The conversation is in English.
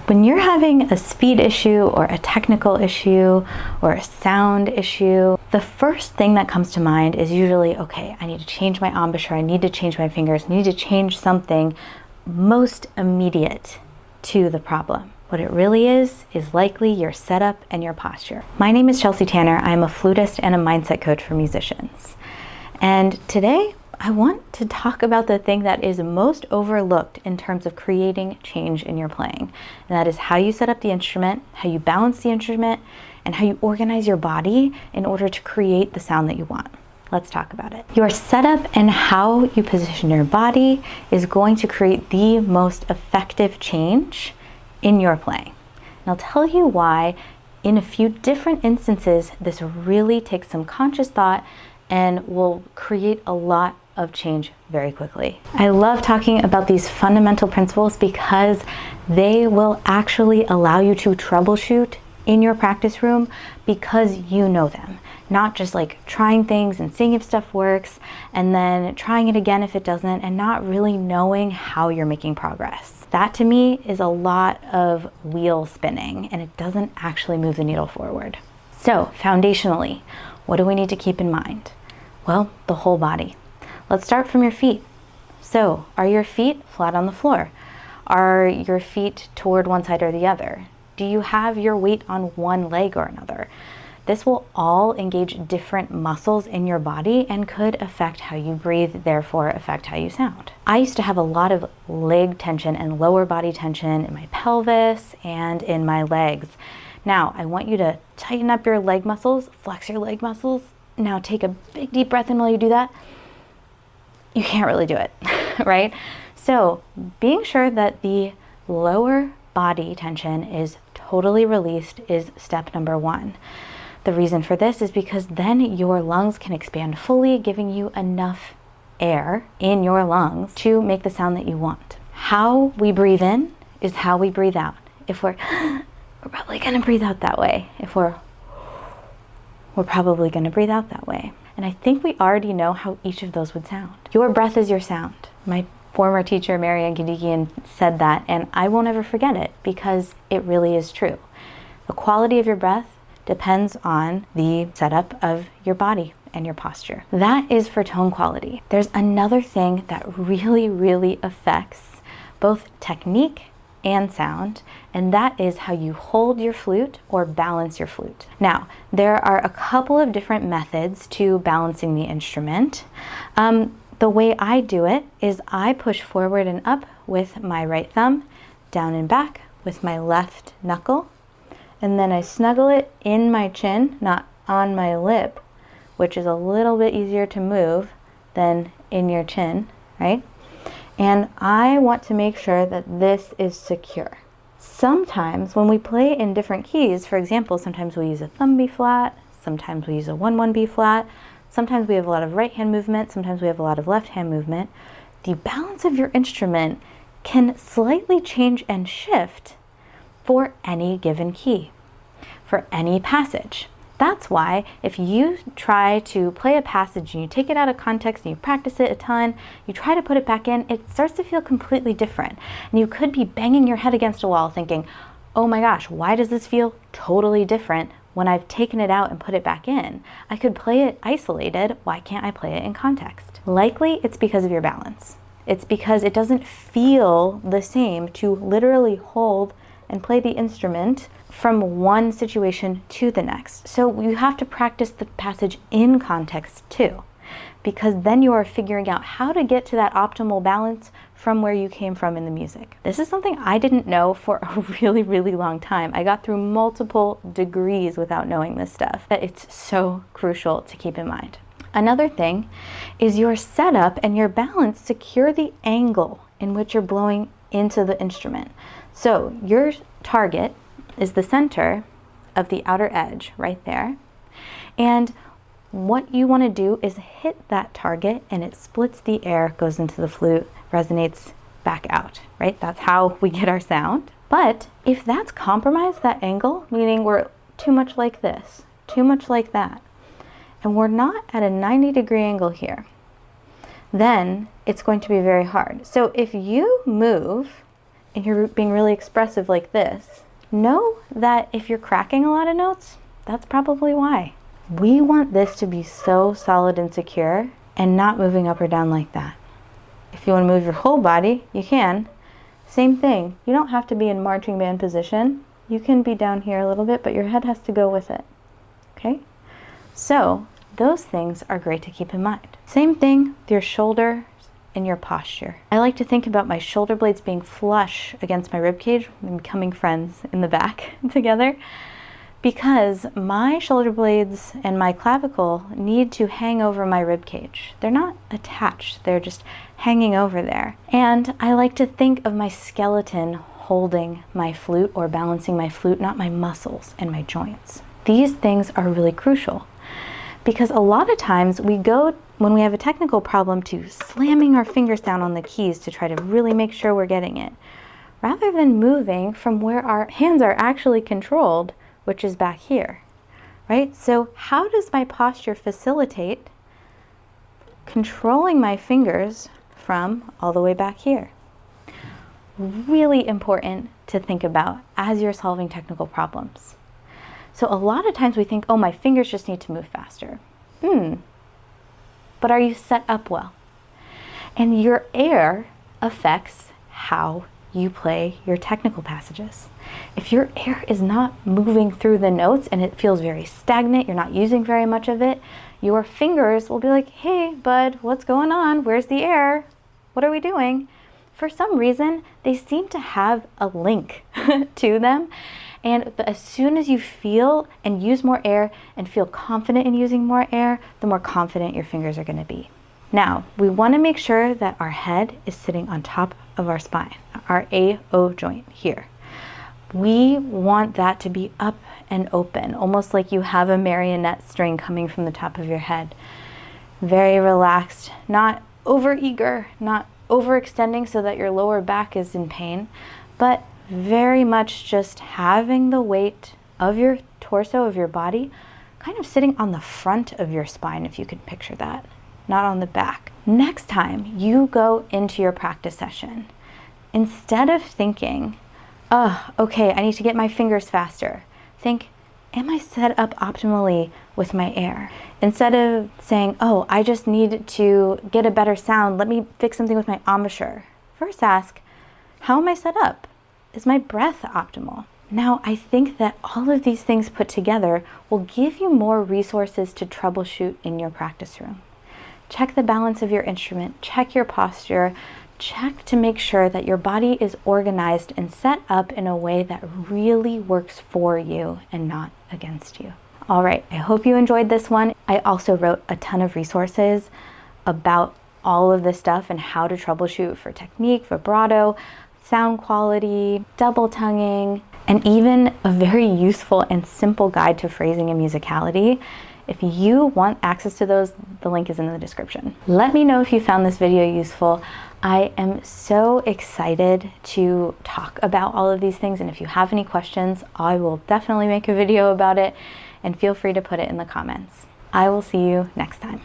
When you're having a speed issue or a technical issue or a sound issue, the first thing that comes to mind is usually, okay, I need to change my embouchure, I need to change my fingers, I need to change something most immediate to the problem. What it really is likely your setup and your posture. My name is Chelsea Tanner. I'm a flutist and a mindset coach for musicians. And today, I want to talk about the thing that is most overlooked in terms of creating change in your playing. And that is how you set up the instrument, how you balance the instrument, and how you organize your body in order to create the sound that you want. Let's talk about it. Your setup and how you position your body is going to create the most effective change in your playing. And I'll tell you why in a few different instances this really takes some conscious thought and will create a lot of change very quickly. I love talking about these fundamental principles because they will actually allow you to troubleshoot in your practice room because you know them. Not just like trying things and seeing if stuff works and then trying it again if it doesn't and not really knowing how you're making progress. That to me is a lot of wheel spinning and it doesn't actually move the needle forward. So foundationally, what do we need to keep in mind? Well, the whole body. Let's start from your feet. So, are your feet flat on the floor? Are your feet toward one side or the other? Do you have your weight on one leg or another? This will all engage different muscles in your body and could affect how you breathe, therefore affect how you sound. I used to have a lot of leg tension and lower body tension in my pelvis and in my legs. Now, I want you to tighten up your leg muscles, flex your leg muscles. Now take a big deep breath in while you do that. You can't really do it, right? So being sure that the lower body tension is totally released is step number one. The reason for this is because then your lungs can expand fully, giving you enough air in your lungs to make the sound that you want. How we breathe in is how we breathe out. If we're probably gonna breathe out that way. If we're probably gonna breathe out that way. And I think we already know how each of those would sound. Your breath is your sound. My former teacher, Marianne Gadigian, said that, and I won't ever forget it because it really is true. The quality of your breath depends on the setup of your body and your posture. That is for tone quality. There's another thing that really, really affects both technique and sound, and that is how you hold your flute or balance your flute. Now, there are a couple of different methods to balancing the instrument. The way I do it is I push forward and up with my right thumb, down and back with my left knuckle, and then I snuggle it in my chin, not on my lip, which is a little bit easier to move than in your chin, right? And I want to make sure that this is secure. Sometimes when we play in different keys, for example, sometimes we use a thumb B flat, sometimes we use a 1-1 B flat, sometimes we have a lot of right hand movement, sometimes we have a lot of left hand movement. The balance of your instrument can slightly change and shift for any given key, for any passage. That's why if you try to play a passage and you take it out of context and you practice it a ton, you try to put it back in, it starts to feel completely different. And you could be banging your head against a wall thinking, oh my gosh, why does this feel totally different when I've taken it out and put it back in? I could play it isolated, why can't I play it in context? Likely it's because of your balance. It's because it doesn't feel the same to literally hold and play the instrument from one situation to the next. So you have to practice the passage in context too, because then you are figuring out how to get to that optimal balance from where you came from in the music. This is something I didn't know for a really, really long time. I got through multiple degrees without knowing this stuff, but it's so crucial to keep in mind. Another thing is your setup and your balance secure the angle in which you're blowing into the instrument. So your target is the center of the outer edge right there. And what you want to do is hit that target and it splits the air, goes into the flute, resonates back out, right? That's how we get our sound. But if that's compromised, that angle, meaning we're too much like this, too much like that, and we're not at a 90-degree angle here, then it's going to be very hard. So if you move and you're being really expressive like this, know that if you're cracking a lot of notes, that's probably why. We want this to be so solid and secure and not moving up or down like that. If you want to move your whole body, you can. Same thing. You don't have to be in marching band position. You can be down here a little bit, but your head has to go with it. Okay? So those things are great to keep in mind. Same thing with your shoulders and your posture. I like to think about my shoulder blades being flush against my rib cage and becoming friends in the back together, because my shoulder blades and my clavicle need to hang over my rib cage. They're not attached, they're just hanging over there. And I like to think of my skeleton holding my flute or balancing my flute, not my muscles and my joints. These things are really crucial because a lot of times we go, when we have a technical problem, to slamming our fingers down on the keys to try to really make sure we're getting it, rather than moving from where our hands are actually controlled, which is back here, right? So how does my posture facilitate controlling my fingers from all the way back here? Really important to think about as you're solving technical problems. So a lot of times we think, oh, my fingers just need to move faster. But are you set up well? And your air affects how you play your technical passages. If your air is not moving through the notes and it feels very stagnant, you're not using very much of it, your fingers will be like, hey, bud, what's going on? Where's the air? What are we doing? For some reason, they seem to have a link to them. And as soon as you feel and use more air and feel confident in using more air, the more confident your fingers are going to be. Now, we want to make sure that our head is sitting on top of our spine, our AO joint here. We want that to be up and open, almost like you have a marionette string coming from the top of your head. Very relaxed, not overeager, not overextending so that your lower back is in pain, but very much just having the weight of your torso, of your body, kind of sitting on the front of your spine, if you can picture that, not on the back. Next time you go into your practice session, instead of thinking, oh, okay, I need to get my fingers faster, think, am I set up optimally with my air? Instead of saying, oh, I just need to get a better sound, let me fix something with my embouchure. First ask, how am I set up? Is my breath optimal? Now, I think that all of these things put together will give you more resources to troubleshoot in your practice room. Check the balance of your instrument, check your posture, check to make sure that your body is organized and set up in a way that really works for you and not against you. All right, I hope you enjoyed this one. I also wrote a ton of resources about all of this stuff and how to troubleshoot for technique, vibrato, sound quality, double tonguing, and even a very useful and simple guide to phrasing and musicality. If you want access to those, the link is in the description. Let me know if you found this video useful. I am so excited to talk about all of these things, and if you have any questions, I will definitely make a video about it, and feel free to put it in the comments. I will see you next time.